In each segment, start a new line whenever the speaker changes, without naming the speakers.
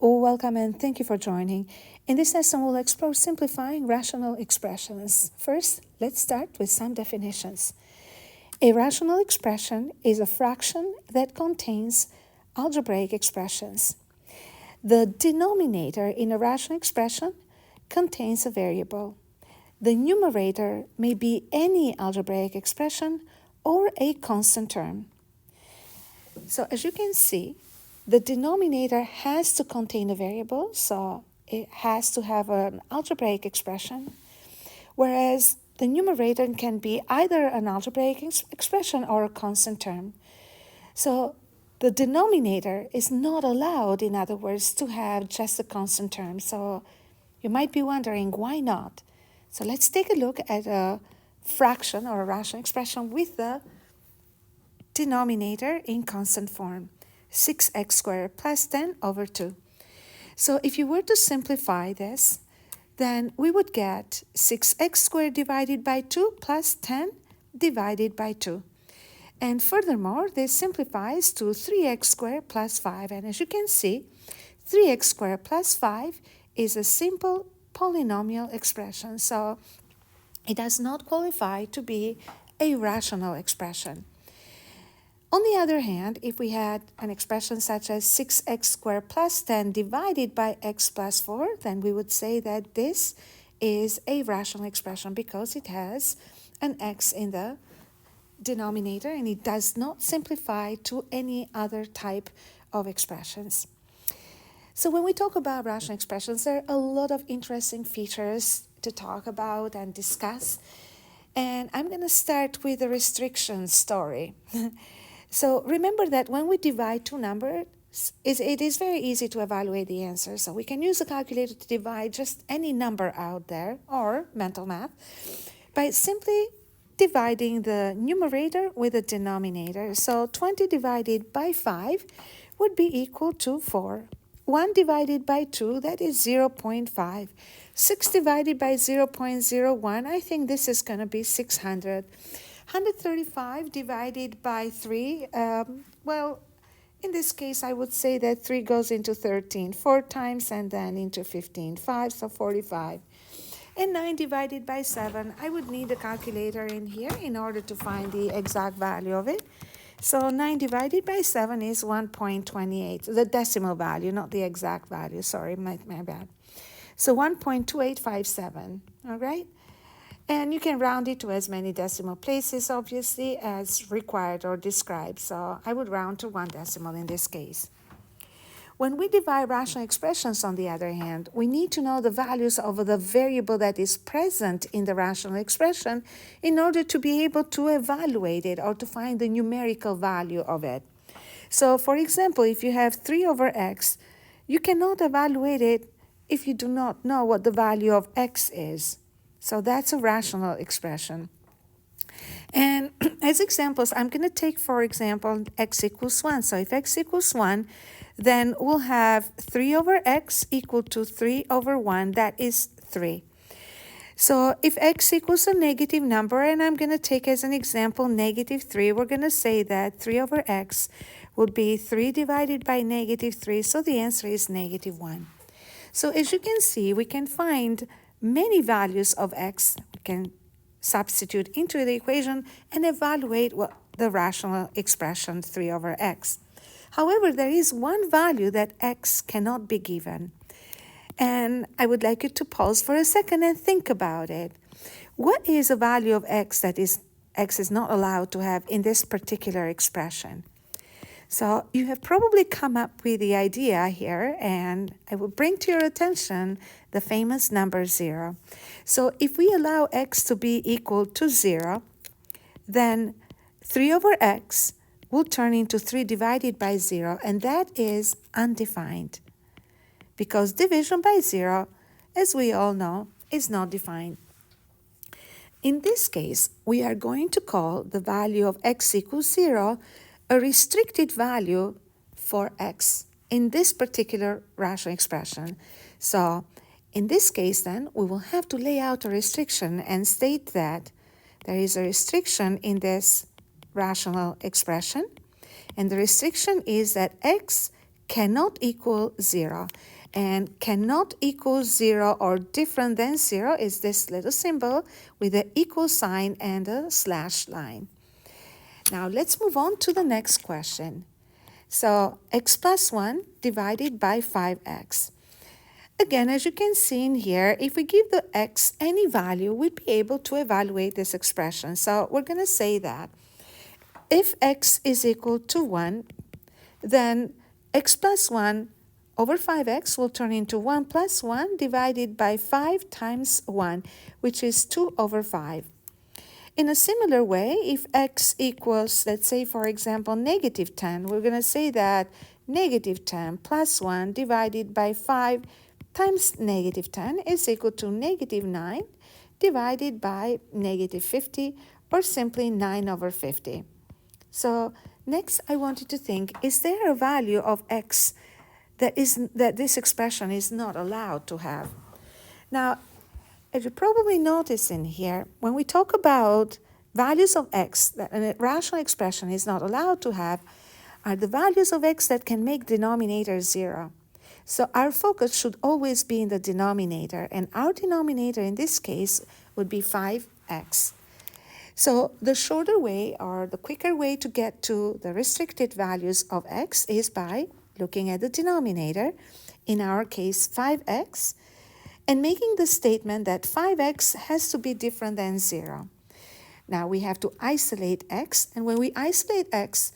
Welcome and thank you for joining. In this lesson, we'll explore simplifying rational expressions. First, let's start with some definitions. A rational expression is a fraction that contains algebraic expressions. The denominator in a rational expression contains a variable. The numerator may be any algebraic expression or a constant term. So as you can see, the denominator has to contain a variable, so it has to have an algebraic expression, whereas the numerator can be either an algebraic expression or a constant term. So the denominator is not allowed, in other words, to have just a constant term. So you might be wondering, why not? So let's take a look at a fraction or a rational expression with the denominator in constant form, 6x squared plus 10 over 2. So if you were to simplify this, then we would get 6x squared divided by 2 plus 10 divided by 2. And furthermore, this simplifies to 3x squared plus 5. And as you can see, 3x squared plus 5 is a simple polynomial expression. So it does not qualify to be a rational expression. On the other hand, if we had an expression such as 6x squared plus 10 divided by x plus 4, then we would say that this is a rational expression because it has an x in the denominator and it does not simplify to any other type of expressions. So when we talk about rational expressions, there are a lot of interesting features to talk about and discuss. And I'm going to start with the restriction story. So remember that when we divide two numbers, it is very easy to evaluate the answer. So we can use a calculator to divide just any number out there, or mental math, by simply dividing the numerator with the denominator. So 20 divided by 5 would be equal to 4. 1 divided by 2, that is 0.5. 6 divided by 0.01, I think this is going to be 600. 135 divided by 3, well, in this case, I would say that 3 goes into 13 4 times and then into 15, 5, so 45. And 9 divided by 7, I would need a calculator in here in order to find the exact value of it. So 9 divided by 7 is 1.28, the decimal value, not the exact value, sorry, my bad. So 1.2857, all right? And you can round it to as many decimal places, obviously, as required or described. So I would round to 1 decimal in this case. When we divide rational expressions, on the other hand, we need to know the values of the variable that is present in the rational expression in order to be able to evaluate it or to find the numerical value of it. So, for example, if you have 3 over x, you cannot evaluate it if you do not know what the value of x is. So that's a rational expression. And as examples, I'm going to take, for example, x equals 1. So if x equals 1, then we'll have 3 over x equal to 3 over 1. That is 3. So if x equals a negative number, and I'm going to take as an example negative 3, we're going to say that 3 over x would be 3 divided by negative 3. So the answer is negative 1. So as you can see, we can find many values of x. We can substitute into the equation and evaluate what the rational expression 3 over x. However, there is one value that x cannot be given. And I would like you to pause for a second and think about it. What is a value of x that x is not allowed to have in this particular expression? So you have probably come up with the idea here, and I will bring to your attention the famous number 0. So if we allow x to be equal to 0, then 3 over x will turn into 3 divided by 0, and that is undefined. Because division by 0, as we all know, is not defined. In this case, we are going to call the value of x equals 0 a restricted value for x in this particular rational expression. So in this case, then, we will have to lay out a restriction and state that there is a restriction in this rational expression, and the restriction is that x cannot equal 0. And cannot equal 0 or different than 0 is this little symbol with the equal sign and a slash line. Now let's move on to the next question. So x plus 1 divided by 5x. Again, as you can see in here, if we give the x any value, we'd be able to evaluate this expression. So we're going to say that if x is equal to 1, then x plus 1 over 5x will turn into 1 plus 1 divided by 5 times 1, which is 2 over 5. In a similar way, if x equals, let's say, for example, negative 10, we're going to say that negative 10 plus 1 divided by 5 times negative 10 is equal to negative 9 divided by negative 50, or simply 9 over 50. So next, I want you to think, is there a value of x that this expression is not allowed to have? Now, as you probably notice in here, when we talk about values of x that a rational expression is not allowed to have, are the values of x that can make denominator 0. So our focus should always be in the denominator, and our denominator in this case would be 5x. So the shorter way or the quicker way to get to the restricted values of x is by looking at the denominator, in our case 5x, and making the statement that 5x has to be different than 0. Now we have to isolate x, and when we isolate x,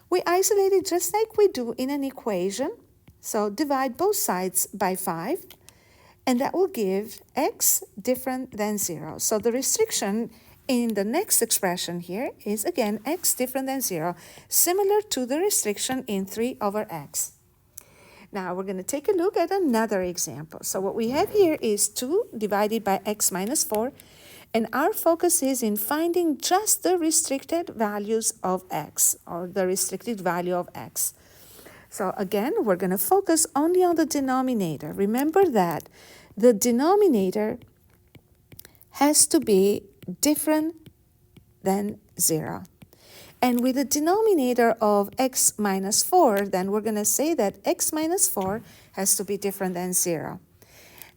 we isolate it just like we do in an equation. So divide both sides by 5, and that will give x different than 0. So the restriction in the next expression here is, again, x different than 0, similar to the restriction in 3 over x. Now we're going to take a look at another example. So what we have here is 2 divided by x minus 4, and our focus is in finding just the restricted values of x, or the restricted value of x. So again, we're going to focus only on the denominator. Remember that the denominator has to be different than 0. And with the denominator of x minus 4, then we're going to say that x minus 4 has to be different than 0.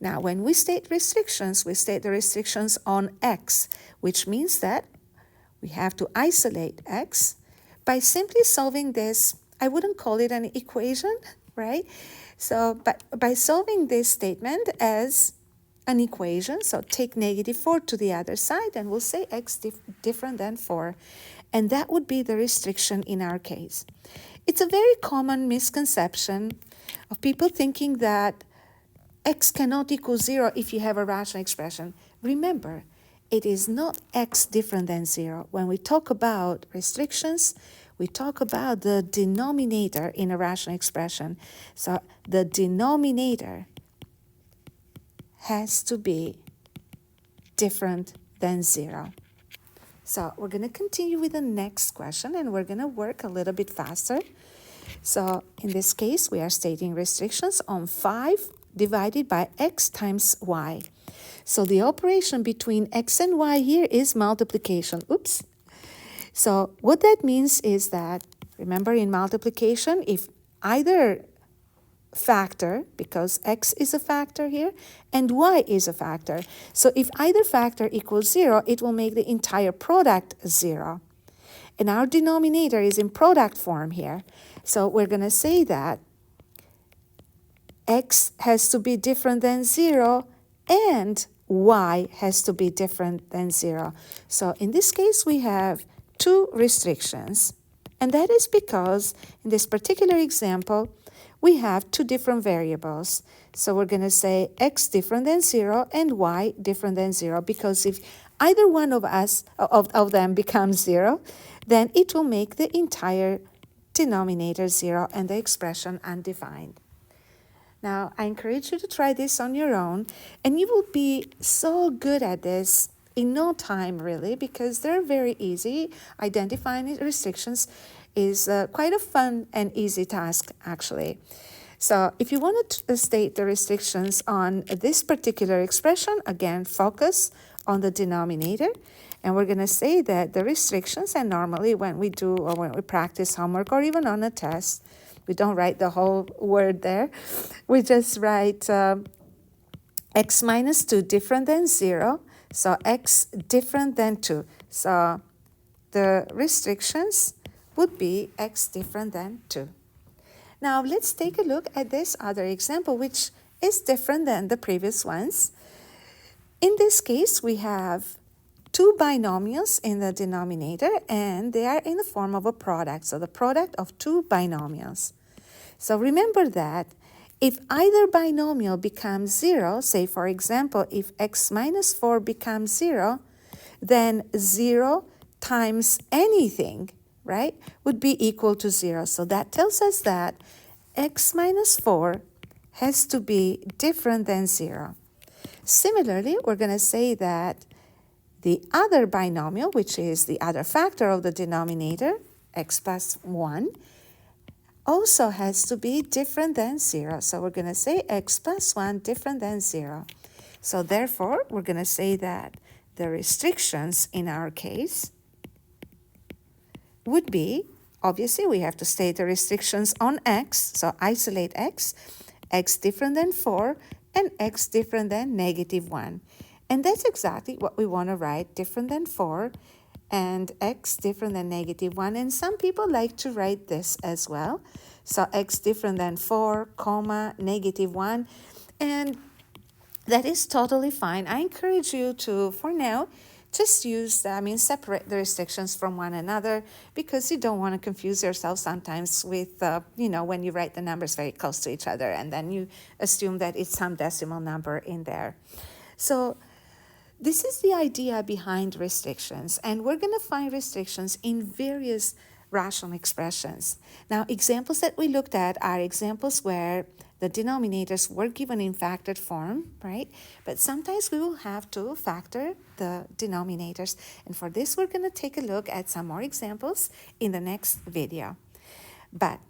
Now, when we state restrictions, we state the restrictions on x, which means that we have to isolate x by simply solving this. I wouldn't call it an equation, right? So, but by solving this statement as an equation, so take negative 4 to the other side, and we'll say x different than 4. And that would be the restriction in our case. It's a very common misconception of people thinking that x cannot equal 0 if you have a rational expression. Remember, it is not x different than 0. When we talk about restrictions, we talk about the denominator in a rational expression. So the denominator has to be different than 0. So we're going to continue with the next question, and we're going to work a little bit faster. So in this case, we are stating restrictions on 5 divided by x times y. So the operation between x and y here is multiplication. Oops. So what that means is that, remember in multiplication, if either factor, because x is a factor here and y is a factor, so if either factor equals 0, it will make the entire product 0. And our denominator is in product form here. So we're going to say that x has to be different than 0 and y has to be different than 0. So in this case, we have 2 restrictions. And that is because in this particular example, we have 2 different variables. So we're going to say x different than 0 and y different than 0, because if either one of them becomes 0, then it will make the entire denominator 0 and the expression undefined. Now, I encourage you to try this on your own, and you will be so good at this in no time, really, because they're very easy. Identifying restrictions is quite a fun and easy task, actually. So if you want to state the restrictions on this particular expression, again, focus on the denominator. And we're going to say that the restrictions, and normally when we do or when we practice homework or even on a test, We don't write the whole word there. We just write x minus 2 different than 0. So x different than 2. So the restrictions would be x different than 2. Now let's take a look at this other example, which is different than the previous ones. In this case, we have two binomials in the denominator, and they are in the form of a product. So the product of two binomials. So remember that if either binomial becomes 0, say for example, if x minus 4 becomes 0, then 0 times anything, right, would be equal to 0. So that tells us that x minus 4 has to be different than 0. Similarly, we're going to say that the other binomial, which is the other factor of the denominator, x plus 1, also has to be different than 0. So we're going to say x plus 1 different than 0. So therefore, we're going to say that the restrictions in our case would be, obviously we have to state the restrictions on x, so isolate x different than 4, and x different than negative 1. And that's exactly what we want to write, different than 4 and x different than negative 1. And some people like to write this as well. So x different than 4, comma, negative 1. And that is totally fine. I encourage you to, for now, just use, separate the restrictions from one another, because you don't want to confuse yourself sometimes with, when you write the numbers very close to each other and then you assume that it's some decimal number in there. So this is the idea behind restrictions, and we're going to find restrictions in various rational expressions. Now, examples that we looked at are examples where the denominators were given in factored form, right? But sometimes we will have to factor the denominators. And for this, we're going to take a look at some more examples in the next video. But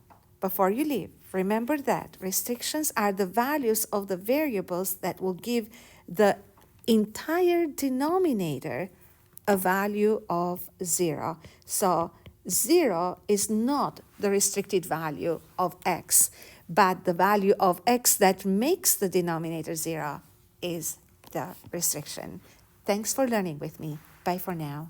before you leave, remember that restrictions are the values of the variables that will give the entire denominator a value of 0. So 0 is not the restricted value of x, but the value of x that makes the denominator 0 is the restriction. Thanks for learning with me. Bye for now.